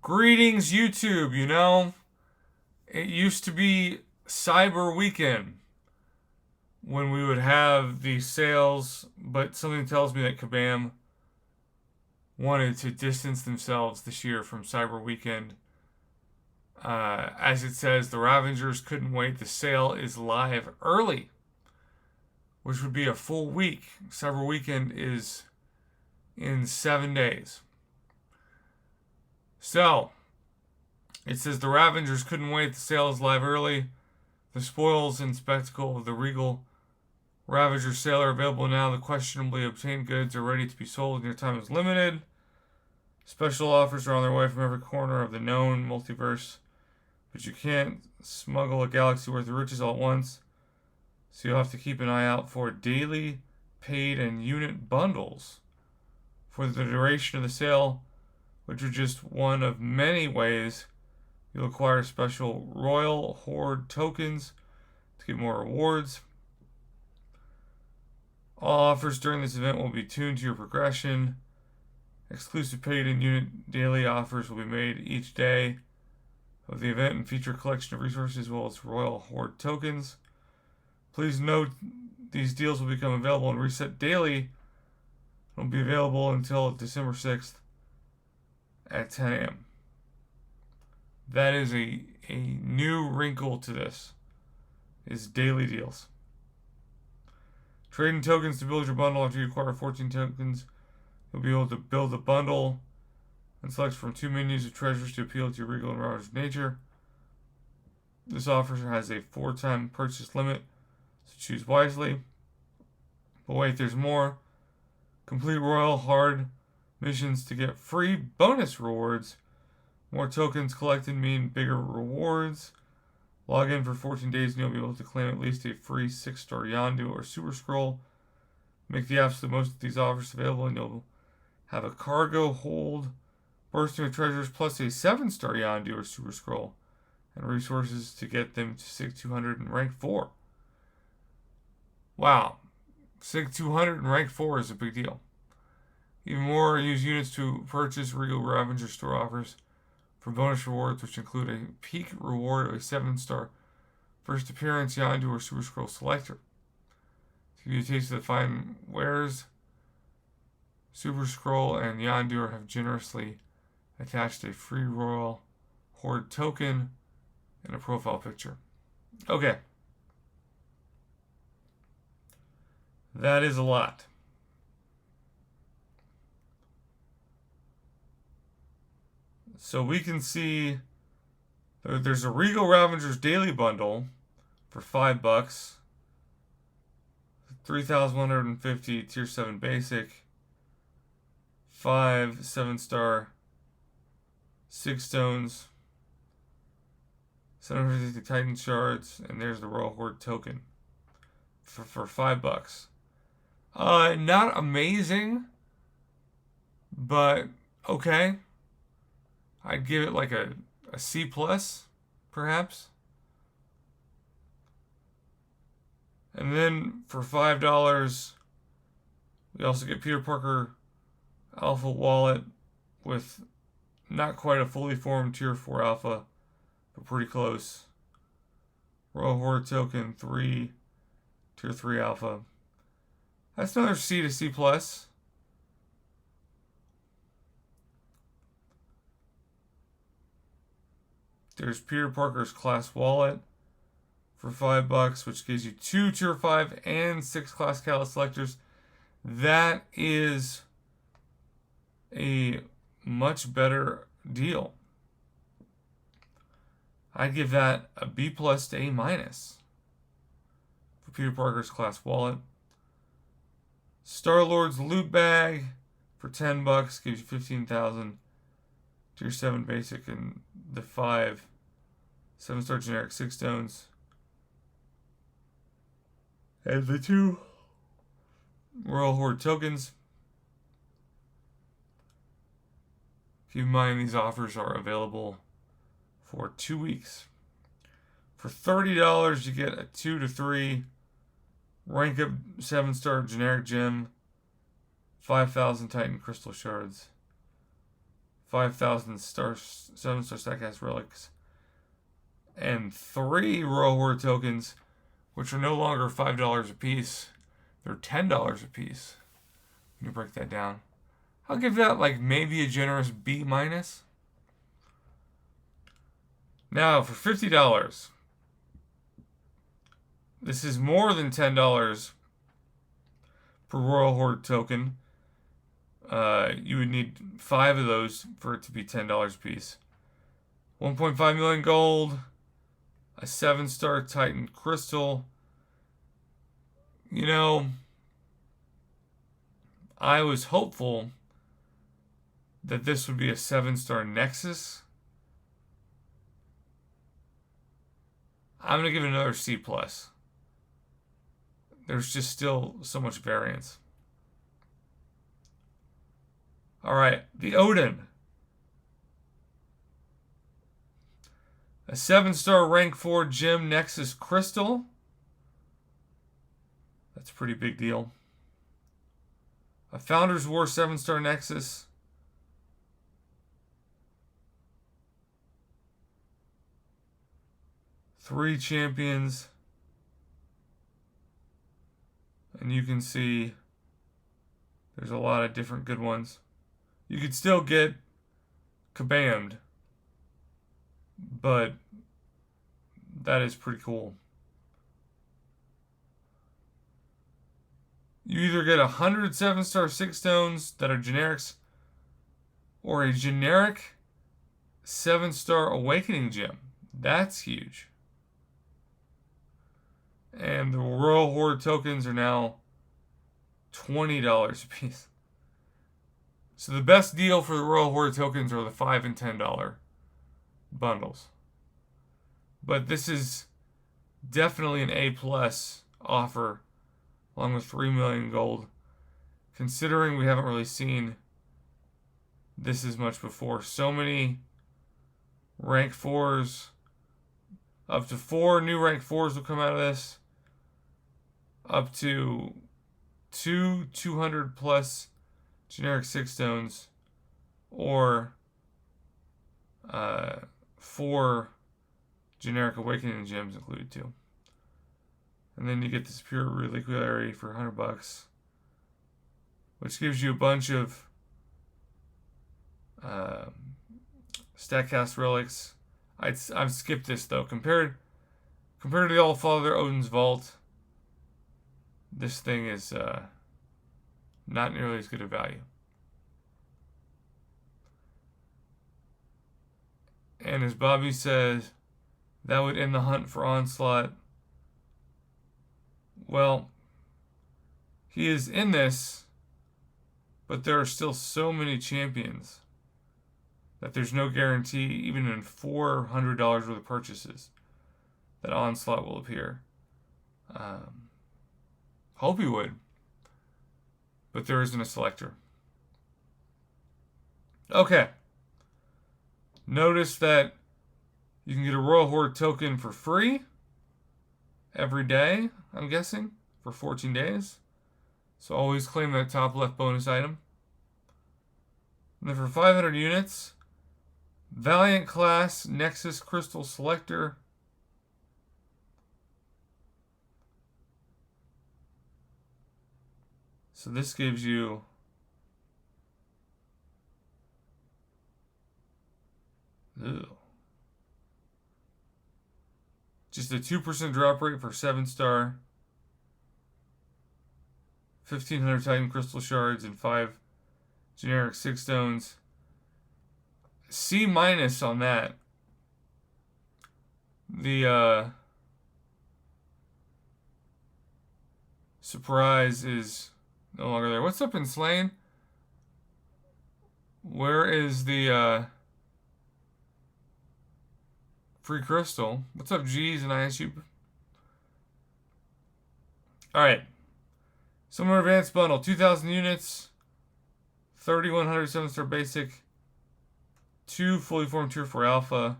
Greetings, YouTube. It used to be Cyber Weekend when we would have these sales, but something tells me that Kabam wanted to distance themselves this year from Cyber Weekend. As it says, the Ravagers couldn't wait. The sale is live early, which would be a full week. Cyber Weekend is in 7 days. So, it says the Ravagers couldn't wait. The sale is live early. The spoils and spectacle of the regal Ravager sale are available now. The questionably obtained goods are ready to be sold and your time is limited. Special offers are on their way from every corner of the known multiverse. But you can't smuggle a galaxy worth of riches all at once. So you'll have to keep an eye out for daily, paid, and unit bundles for the duration of the sale, which are just one of many ways you'll acquire special Royal Horde tokens to get more rewards. All offers during this event will be tuned to your progression. Exclusive paid and unit daily offers will be made each day of the event and feature a collection of resources as well as Royal Horde tokens. Please note these deals will become available and reset daily. It will be available until December 6th at 10 a.m. That is a new wrinkle to this, is daily deals. Trading tokens to build your bundle. After you acquire 14 tokens, you'll be able to build a bundle and select from 2 menus of treasures to appeal to your regal and Ravager nature. This offer has a 4-time purchase limit, so choose wisely. But wait, there's more. Complete Royal Horde missions to get free bonus rewards. More tokens collected mean bigger rewards. Log in for 14 days and you'll be able to claim at least a free 6-star Yondu or Super Scroll. Make the absolute most of these offers available and you'll have a cargo hold, bursting with treasures, plus a 7-star Yondu or Super Scroll, and resources to get them to SIG 200 and rank 4. Wow. SIG 200 and rank 4 is a big deal. Even more, use units to purchase Regal Ravager store offers for bonus rewards, which include a peak reward of a 7-star first appearance Yondu or Super Scroll selector. To give you a taste of the fine wares, Super Scroll and Yondu have generously attached a free Royal Horde token and a profile picture. Okay. That is a lot. So we can see there's a Regal Ravagers daily bundle for $5. 3,150 tier 7 basic. 5 7-star 6 stones. 750 Titan shards, and there's the Royal Horde token for $5. Not amazing, but okay. I'd give it like a C plus, perhaps. And then for $5, we also get Peter Parker Alpha Wallet with not quite a fully formed Tier 4 Alpha, but pretty close. Royal Horde token 3, Tier 3 Alpha. That's another C to C plus. There's Peter Parker's class wallet for $5, which gives you 2 Tier 5 and 6 class catalyst selectors. That is a much better deal. I'd give that a B plus to A minus for Peter Parker's class wallet. Star-Lord's loot bag for $10 gives you 15,000 Tier 7 basic and the 5 7-star generic 6 stones. And the 2 Royal Horde tokens. Keep in mind these offers are available for 2 weeks. For $30 you get a 2 to 3 rank up 7-star generic gem, 5,000 Titan crystal shards. 5,000 star 7-star Statcast relics, and 3 Royal Horde tokens, which are no longer $5 a piece. They're $10 a piece. When you break that down, I'll give that like maybe a generous B minus. Now for $50, this is more than $10 per Royal Horde token. You would need 5 of those for it to be $10 a piece. 1.5 million gold, a 7-star Titan crystal. You know, I was hopeful that this would be a 7-star Nexus. I'm going to give it another C+. There's just still so much variance. Alright, the Odin. A 7-star rank 4 gem Nexus crystal. That's a pretty big deal. A Founders War 7-star Nexus. Three champions. And you can see there's a lot of different good ones. You could still get Kabammed, but that is pretty cool. You either get 100 7-star 6 stones that are generics, or a generic 7-star Awakening gem. That's huge. And the Royal Horde tokens are now $20 a piece. So the best deal for the Royal Horde tokens are the $5 and $10 bundles. But this is definitely an A+ offer, along with 3 million gold, considering we haven't really seen this as much before. So many rank 4s, up to 4 new rank 4s will come out of this, up to 200 plus generic 6 stones, or 4 generic Awakening gems included too. And then you get this pure reliquary for $100, which gives you a bunch of Statcast relics. I've skipped this though. Compared to the Allfather Odin's Vault, this thing is not nearly as good a value. And as Bobby says, that would end the hunt for Onslaught. Well, he is in this, but there are still so many champions that there's no guarantee, even in $400 worth of purchases, that Onslaught will appear. Hope he would, but there isn't a selector. Okay. Notice that you can get a Royal Horde token for free every day, I'm guessing, for 14 days. So always claim that top left bonus item. And then for 500 units, Valiant class Nexus Crystal Selector. So this gives you just a 2% drop rate for 7-star, 1,500 Titan Crystal Shards, and 5 generic 6 stones. C- on that. The surprise is no longer there. What's up in Slain? Where is the free crystal? What's up, G's and ISU? Alright. Summer Advanced Bundle. 2,000 units. 3,100 7-star basic. 2 fully formed Tier 4 Alpha.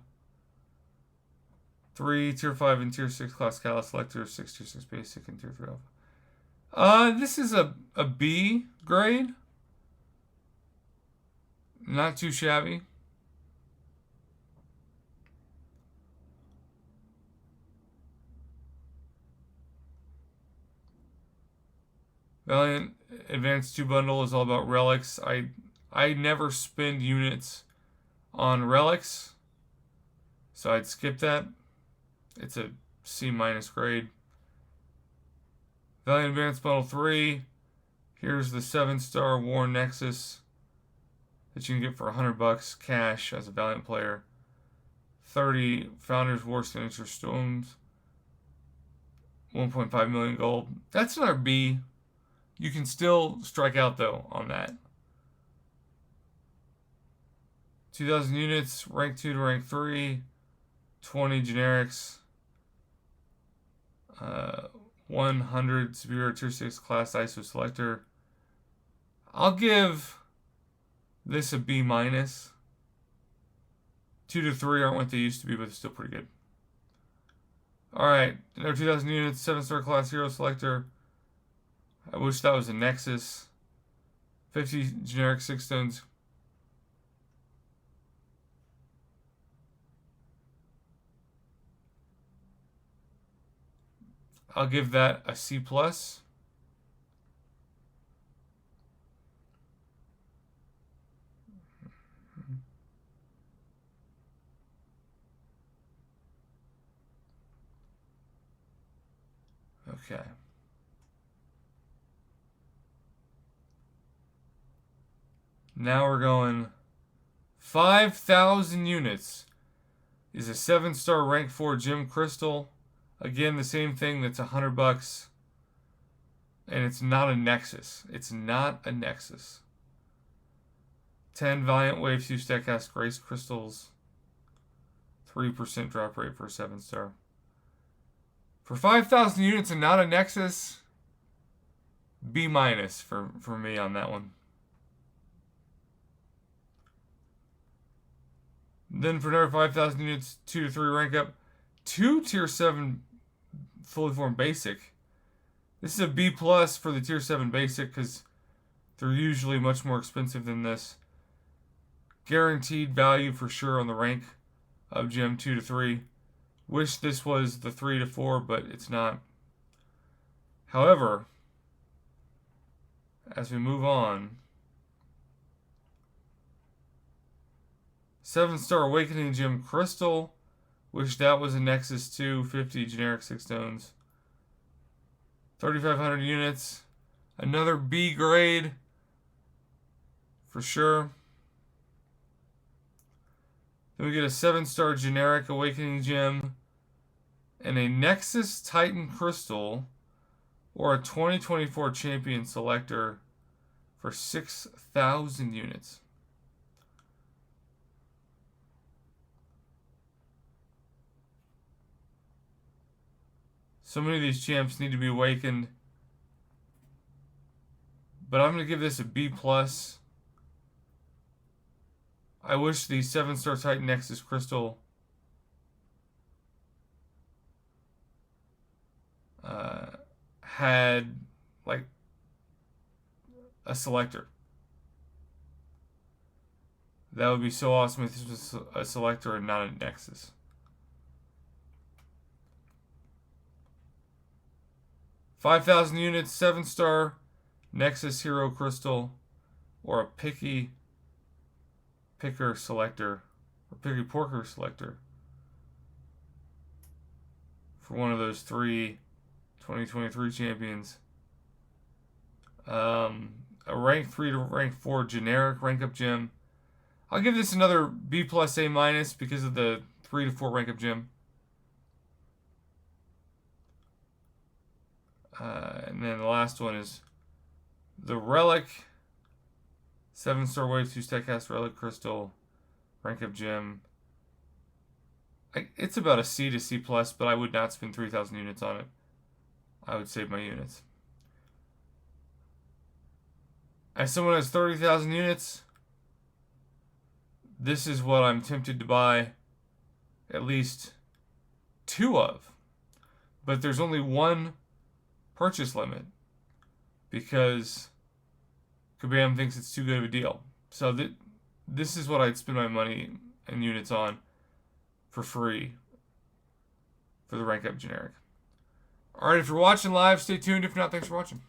3 Tier 5 and Tier 6 class Callus Selectors. 6 Tier 6 basic and Tier 3 Alpha. This is a B grade. Not too shabby. Valiant Advanced 2 bundle is all about relics. I never spend units on relics, so I'd skip that. It's a C- grade. Valiant Advanced Bundle 3. Here's the 7-star War Nexus that you can get for $100 cash as a Valiant player. 30 Founders War Signature Stones. 1.5 million gold. That's another B. You can still strike out, though, on that. 2,000 units, rank 2 to rank 3. 20 generics. 100 Superior Tier 6 class ISO selector. I'll give this a B-. 2 to 3 aren't what they used to be, but it's still pretty good. Alright, another 2,000 units, 7-star class hero selector. I wish that was a Nexus. 50 generic 6 stones. I'll give that a C+. Okay. Now we're going 5,000 units is a 7-star rank 4 gem crystal. Again, the same thing, that's $100. And it's not a Nexus. It's not a Nexus. 10 Valiant Wave 2 Steadcast Grace Crystals. 3% drop rate for a 7-star. For 5,000 units and not a Nexus, B- for me on that one. Then for another 5,000 units, 2 to 3 rank up. 2 Tier 7 fully formed basic. This is a B+ for the Tier 7 basic because they're usually much more expensive than this. Guaranteed value for sure on the rank of gem 2 to 3. Wish this was the 3 to 4, but it's not. However, as we move on, 7-star Awakening Gem Crystal. Wish that was a Nexus 2, 50 generic 6 stones. 3,500 units. Another B grade. For sure. Then we get a 7-star generic Awakening Gem. And a Nexus Titan Crystal. Or a 2024 Champion Selector. For 6,000 units. So many of these champs need to be awakened. But I'm going to give this a B+. I wish the 7-star Titan Nexus Crystal had, like, a selector. That would be so awesome if this was a selector and not a Nexus. $5,000 units, 7-star Nexus Hero Crystal, or a Picky Picker Selector, or Picky Porker Selector for one of those 3 2023 champions. A rank 3 to rank 4 generic rank up gem. I'll give this another B+, A- because of the 3 to 4 rank up gem. And then the last one is the Relic 7-star Wave 2 Steadcast Relic Crystal rank up gem. It's about a C to C+, but I would not spend 3,000 units on it. I would save my units. As someone who has 30,000 units, this is what I'm tempted to buy at least 2 of. But there's only one purchase limit because Kabam thinks it's too good of a deal. So this is what I'd spend my money and units on for free for the rank up generic. Alright, if you're watching live, stay tuned. If not, thanks for watching.